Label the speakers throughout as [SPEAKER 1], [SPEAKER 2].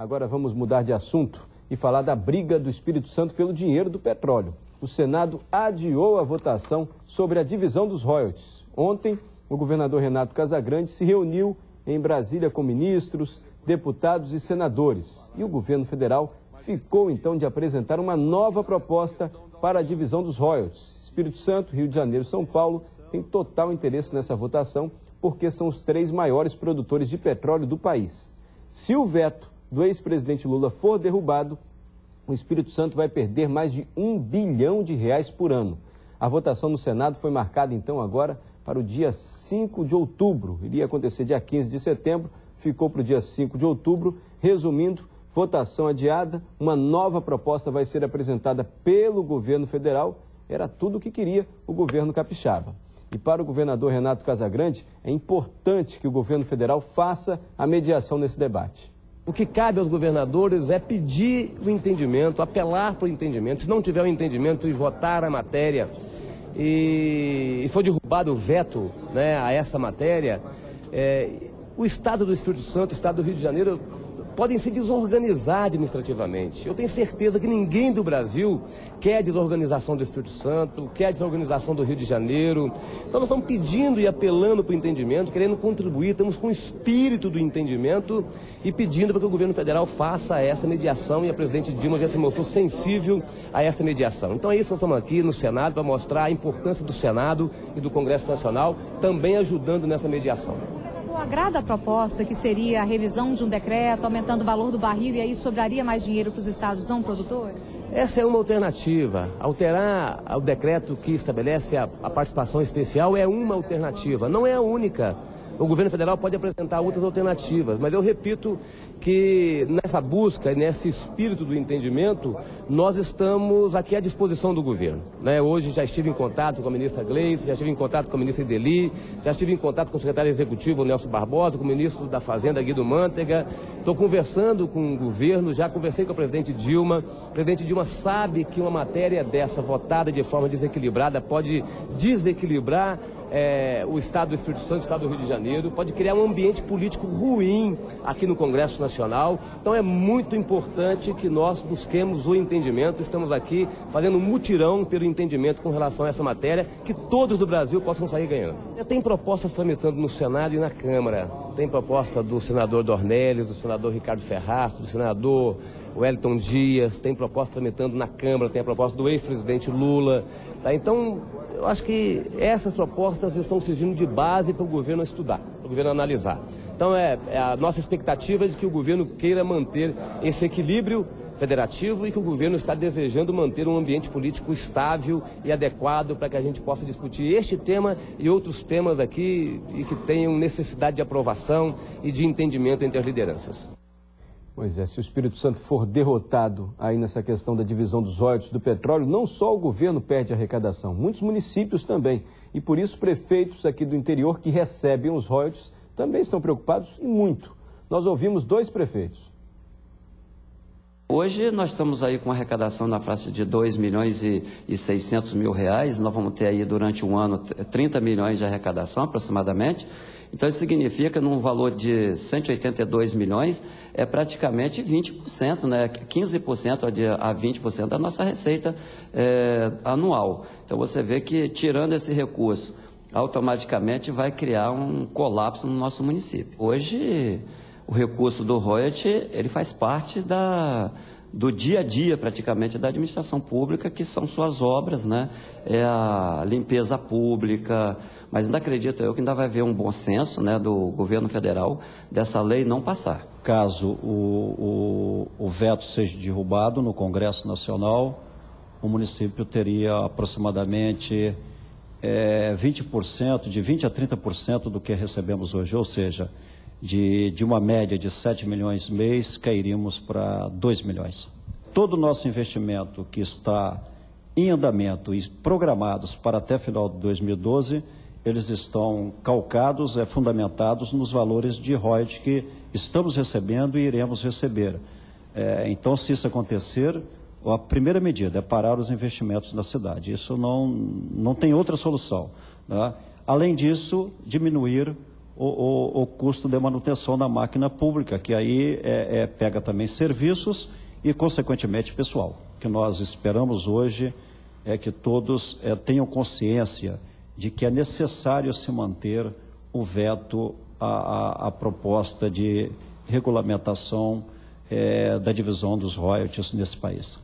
[SPEAKER 1] Agora vamos mudar de assunto e falar da briga do Espírito Santo pelo dinheiro do petróleo. O Senado adiou a votação sobre a divisão dos royalties. Ontem, o governador Renato Casagrande se reuniu em Brasília com ministros, deputados e senadores. E o governo federal ficou então de apresentar uma nova proposta para a divisão dos royalties. Espírito Santo, Rio de Janeiro e São Paulo têm total interesse nessa votação porque são os 3 maiores produtores de petróleo do país. Se o veto do ex-presidente Lula for derrubado, o Espírito Santo vai perder mais de R$ 1 bilhão por ano. A votação no Senado foi marcada então agora para o dia 5 de outubro. Iria acontecer dia 15 de setembro, ficou para o dia 5 de outubro. Resumindo, votação adiada, uma nova proposta vai ser apresentada pelo governo federal. Era tudo o que queria o governo capixaba. E para o governador Renato Casagrande, é importante que o governo federal faça a mediação nesse debate.
[SPEAKER 2] O que cabe aos governadores é pedir o entendimento, apelar para o entendimento. Se não tiver o entendimento e votar a matéria e for derrubado o veto, né, a essa matéria, o Estado do Espírito Santo, o Estado do Rio de Janeiro, podem se desorganizar administrativamente. Eu tenho certeza que ninguém do Brasil quer a desorganização do Espírito Santo, quer a desorganização do Rio de Janeiro. Então nós estamos pedindo e apelando para o entendimento, querendo contribuir, estamos com o espírito do entendimento e pedindo para que o governo federal faça essa mediação, e a presidente Dilma já se mostrou sensível a essa mediação. Então é isso que nós estamos aqui no Senado para mostrar a importância do Senado e do Congresso Nacional também ajudando nessa mediação.
[SPEAKER 3] Agrada a proposta que seria a revisão de um decreto, aumentando o valor do barril, e aí sobraria mais dinheiro para os estados não produtores?
[SPEAKER 2] Essa é uma alternativa. Alterar o decreto que estabelece a participação especial é uma alternativa, não é a única. O governo federal pode apresentar outras alternativas, mas eu repito que nessa busca, nesse espírito do entendimento, nós estamos aqui à disposição do governo, né? Hoje já estive em contato com a ministra Gleice, já estive em contato com a ministra Ideli, já estive em contato com o secretário executivo Nelson Barbosa, com o ministro da Fazenda Guido Mantega. Estou conversando com o governo, já conversei com a presidente Dilma. A presidente Dilma sabe que uma matéria dessa votada de forma desequilibrada pode desequilibrar o Estado do Espírito Santo, o Estado do Rio de Janeiro, pode criar um ambiente político ruim aqui no Congresso Nacional. Então é muito importante que nós busquemos o entendimento. Estamos aqui fazendo um mutirão pelo entendimento com relação a essa matéria, que todos do Brasil possam sair ganhando. Já tem propostas tramitando no Senado e na Câmara. Tem proposta do senador Dornelles, do senador Ricardo Ferraz, do senador Wellington Dias, tem proposta tramitando na Câmara, tem a proposta do ex-presidente Lula. Tá? Então, eu acho que essas propostas estão servindo de base para o governo estudar, para o governo analisar. Então, a nossa expectativa é de que o governo queira manter esse equilíbrio federativo e que o governo está desejando manter um ambiente político estável e adequado para que a gente possa discutir este tema e outros temas aqui e que tenham necessidade de aprovação e de entendimento entre as lideranças.
[SPEAKER 1] Pois é, se o Espírito Santo for derrotado aí nessa questão da divisão dos royalties do petróleo, não só o governo perde arrecadação, muitos municípios também. E por isso prefeitos aqui do interior que recebem os royalties também estão preocupados e muito. Nós ouvimos 2 prefeitos.
[SPEAKER 4] Hoje nós estamos aí com uma arrecadação na faixa de 2 milhões e 600 mil reais. Nós vamos ter aí durante um ano 30 milhões de arrecadação aproximadamente. Então isso significa num valor de 182 milhões é praticamente 20%, né? 15% a 20% da nossa receita anual. Então você vê que tirando esse recurso automaticamente vai criar um colapso no nosso município. Hoje o recurso do royalty, ele faz parte do dia a dia, praticamente, da administração pública, que são suas obras, né? É a limpeza pública, mas ainda acredito eu que ainda vai haver um bom senso, né, do governo federal dessa lei não passar.
[SPEAKER 5] Caso o veto seja derrubado no Congresso Nacional, o município teria aproximadamente 20%, de 20% a 30% do que recebemos hoje, ou seja, de uma média de 7 milhões mês, cairíamos para 2 milhões. Todo o nosso investimento que está em andamento e programados para até final de 2012, eles estão calcados, fundamentados nos valores de royalties que estamos recebendo e iremos receber. Então, se isso acontecer, a primeira medida é parar os investimentos na cidade. Isso não tem outra solução, né? Além disso, diminuir o custo de manutenção da máquina pública, que aí pega também serviços e, consequentemente, pessoal. O que nós esperamos hoje é que todos tenham consciência de que é necessário se manter o veto à proposta de regulamentação da divisão dos royalties nesse país.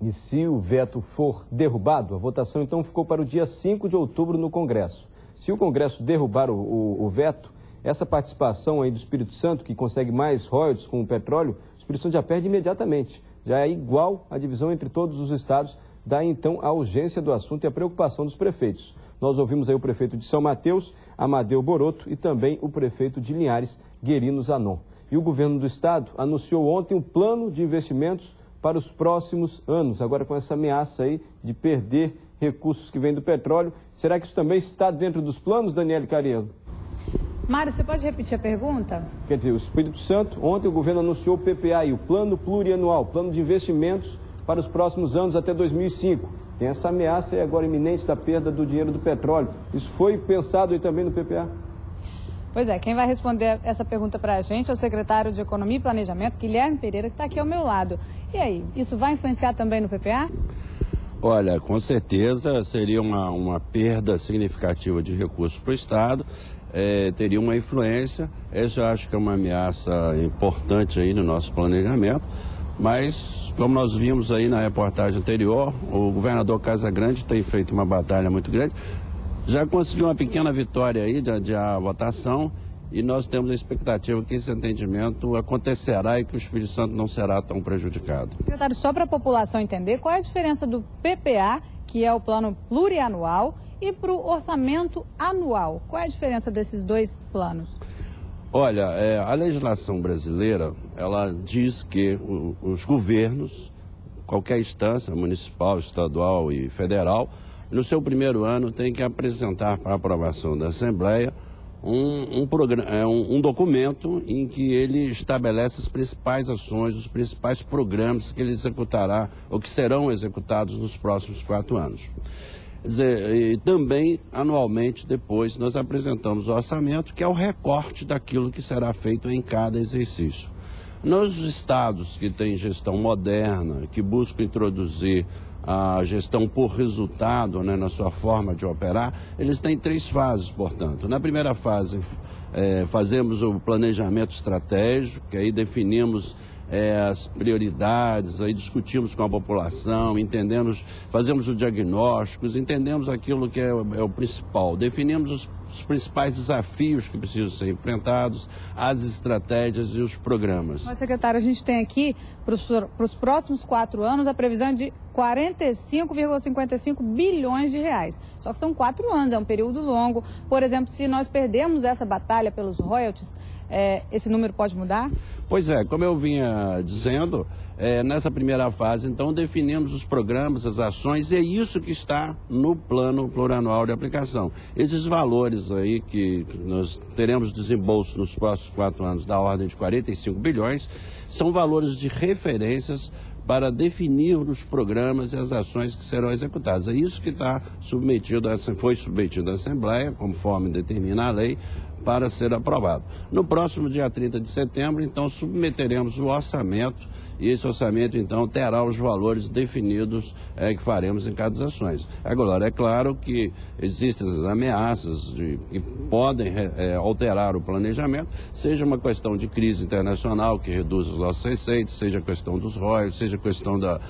[SPEAKER 1] E se o veto for derrubado, a votação então ficou para o dia 5 de outubro no Congresso. Se o Congresso derrubar o veto, essa participação aí do Espírito Santo, que consegue mais royalties com o petróleo, o Espírito Santo já perde imediatamente. Já é igual a divisão entre todos os estados, daí então a urgência do assunto e a preocupação dos prefeitos. Nós ouvimos aí o prefeito de São Mateus, Amadeu Boroto, e também o prefeito de Linhares, Guerino Zanon. E o governo do estado anunciou ontem um plano de investimentos para os próximos anos, agora com essa ameaça aí de perder recursos que vêm do petróleo. Será que isso também está dentro dos planos, Daniele Cariano?
[SPEAKER 6] Mário, você pode repetir a pergunta?
[SPEAKER 1] Quer dizer, o Espírito Santo, ontem o governo anunciou o PPA, o Plano Plurianual, Plano de Investimentos para os próximos anos até 2005. Tem essa ameaça aí agora iminente da perda do dinheiro do petróleo. Isso foi pensado aí também no PPA?
[SPEAKER 6] Pois é, quem vai responder essa pergunta para a gente é o secretário de Economia e Planejamento, Guilherme Pereira, que está aqui ao meu lado. E aí, isso vai influenciar também no PPA?
[SPEAKER 7] Olha, com certeza seria uma perda significativa de recursos para o Estado, teria uma influência. Essa eu acho que é uma ameaça importante aí no nosso planejamento, mas como nós vimos aí na reportagem anterior, o governador Casagrande tem feito uma batalha muito grande. Já conseguiu uma pequena vitória aí de a votação e nós temos a expectativa que esse entendimento acontecerá e que o Espírito Santo não será tão prejudicado.
[SPEAKER 6] Secretário, só para a população entender, qual é a diferença do PPA, que é o plano plurianual, e para o orçamento anual? Qual é a diferença desses dois planos?
[SPEAKER 7] Olha, a legislação brasileira, ela diz que os governos, qualquer instância, municipal, estadual e federal, no seu primeiro ano tem que apresentar para aprovação da Assembleia um documento em que ele estabelece as principais ações, os principais programas que ele executará ou que serão executados nos próximos 4 anos. Quer dizer, e também, anualmente, depois, nós apresentamos o orçamento, que é o recorte daquilo que será feito em cada exercício. Nos estados que têm gestão moderna, que buscam introduzir a gestão por resultado, né, na sua forma de operar, eles têm 3 fases, portanto. Na primeira fase, fazemos o planejamento estratégico, que aí definimos as prioridades, aí discutimos com a população, entendemos, fazemos o diagnóstico, entendemos aquilo que é o principal, definimos os principais desafios que precisam ser enfrentados, as estratégias e os programas.
[SPEAKER 6] Mas, secretário, a gente tem aqui, para os próximos 4 anos, a previsão de 45,55 bilhões de reais. Só que são 4 anos, é um período longo. Por exemplo, se nós perdemos essa batalha pelos royalties, esse número pode mudar?
[SPEAKER 7] Pois é, como eu vinha dizendo, nessa primeira fase, então, definimos os programas, as ações, e é isso que está no plano plurianual de aplicação. Esses valores aí que nós teremos desembolso nos próximos 4 anos da ordem de 45 bilhões, são valores de referências para definir os programas e as ações que serão executadas. É isso que está foi submetido à Assembleia, conforme determina a lei, para ser aprovado. No próximo dia 30 de setembro, então, submeteremos o orçamento e esse orçamento, então, terá os valores definidos que faremos em cada ações. Agora, é claro que existem as ameaças que podem alterar o planejamento, seja uma questão de crise internacional que reduz os nossos receitos, seja a questão dos royalties, seja a questão da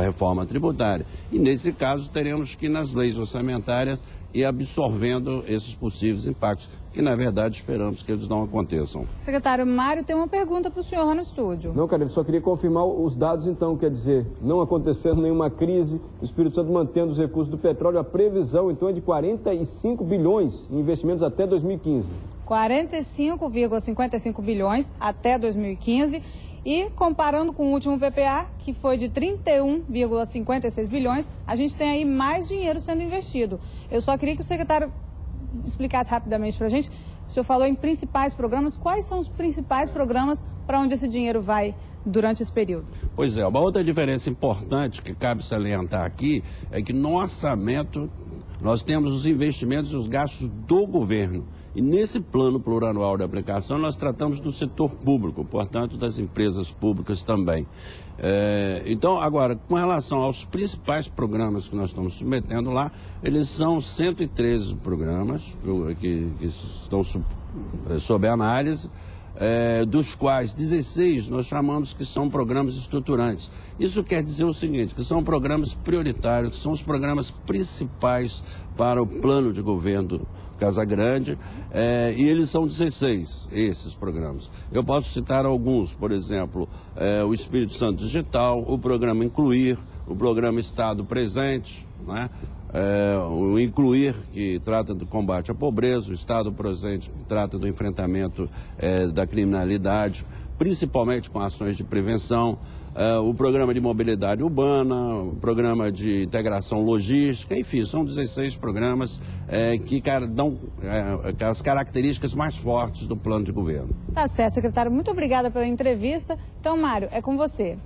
[SPEAKER 7] reforma tributária. E, nesse caso, teremos que ir nas leis orçamentárias e absorvendo esses possíveis impactos, que na verdade esperamos que eles não aconteçam.
[SPEAKER 6] Secretário, Mário tem uma pergunta para o senhor lá no estúdio.
[SPEAKER 1] Não, cara, eu só queria confirmar os dados então, quer dizer, não acontecendo nenhuma crise, o Espírito Santo mantendo os recursos do petróleo, a previsão então é de 45 bilhões em investimentos até 2015.
[SPEAKER 6] 45,55 bilhões até 2015. E comparando com o último PPA, que foi de 31,56 bilhões, a gente tem aí mais dinheiro sendo investido. Eu só queria que o secretário explicasse rapidamente para a gente. O senhor falou em principais programas. Quais são os principais programas para onde esse dinheiro vai durante esse período?
[SPEAKER 7] Pois é, uma outra diferença importante que cabe salientar aqui é que no orçamento Nós temos os investimentos e os gastos do governo. E nesse plano plurianual de aplicação, nós tratamos do setor público, portanto, das empresas públicas também. Então, agora, com relação aos principais programas que nós estamos submetendo lá, eles são 113 programas que estão sob análise, dos quais 16 nós chamamos que são programas estruturantes. Isso quer dizer o seguinte, que são programas prioritários, que são os programas principais para o plano de governo Casagrande, e eles são 16, esses programas. Eu posso citar alguns, por exemplo, o Espírito Santo Digital, o programa Incluir, o programa Estado Presente, né? O Incluir, que trata do combate à pobreza, o Estado Presente, que trata do enfrentamento da criminalidade, principalmente com ações de prevenção, o programa de mobilidade urbana, o programa de integração logística, enfim, são 16 programas que dão as características mais fortes do plano de governo.
[SPEAKER 6] Tá certo, secretário. Muito obrigada pela entrevista. Então, Mário, é com você.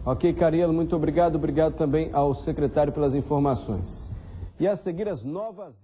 [SPEAKER 1] Ok, Cariello, muito obrigado. Obrigado também ao secretário pelas informações. E a seguir as novas...